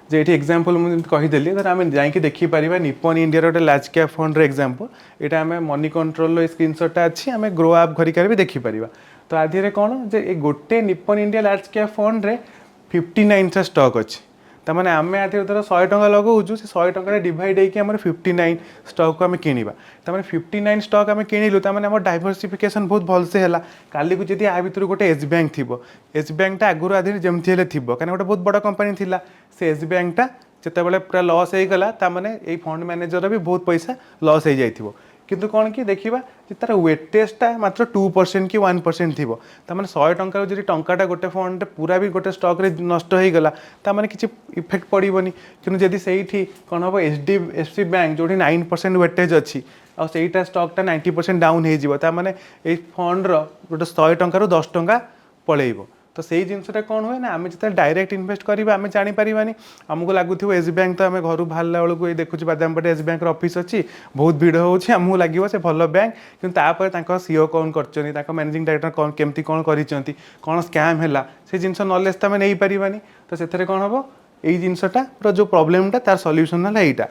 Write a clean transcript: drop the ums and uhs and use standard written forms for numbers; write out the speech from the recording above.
जे ये एग्जांपल मुझे कहीदेली धर आम जाकि देखिपर निप्पन इंडिया गोटे लार्ज कैप फंड एग्जांपल यहाँ आम मनी कंट्रोल स्क्रीनशॉट अच्छी आम ग्रो आप घरिकार भी देखिपर तो आधे कौन जे गोटे Nippon India large cap fund रे 59 स्टॉक अच्छी तमें आम आधे धर 100 टଙ୍କା लगाऊँ से 100 टଙ୍କା डिवाइड होकर 59 स्टॉक को आम किणवा तमें 59 स्टॉक आम किणिलु तमें आम डाइवर्सिफिकेशन बहुत भलसे है काली को जब आ भितर गोटे एच बैंक थी एच बैंकटा आगुरी आधे जमती थी कहीं गोटे बहुत बड़ा कंपनी थी से एच बैंकटा जितेबाला पूरा लॉस होगला ताने ये फंड मैनेजर भी बहुत पैसा लॉस हो जाइए किंतु कौन कि देखा तार वेटेजटा मात्र 2% कि 1% थी ताने 100 टଙ୍କା जब टाटा गोटे फंड पूरा भी गोटे स्टॉक रे नष्ट होगला ताने किसी इफेक्ट पड़ोनी कि जदि से कौन हम HDFC बैंक जो 9% वेटेज अच्छी आईटा स्टॉकटा 90% डाउन हो फंड्र गोटे 100 टଙ୍କାରୁ 10 ଟଙ୍କା पलैब तो से जिनसा कौन हुए ना आम जो डायरेक्ट इन्वेस्ट करा आम जानीपारानी आमको लगुथ एस बैंक तो आम घर बाहर बेलू ये देखुँ बादामपटे एस बैंक ऑफिस अच्छी बहुत भिड़ होमको लगे से भल बैंक कि सीओ कौन कर मैनेजिंग डायरेक्टर कौन केमती कौन कौन स्कैम है से जिन नॉलेज तो आम नहीं पारानी तो से कौन हम यही जिनसा जो प्रोब्लेमटा तार सल्यूशन है यहाँ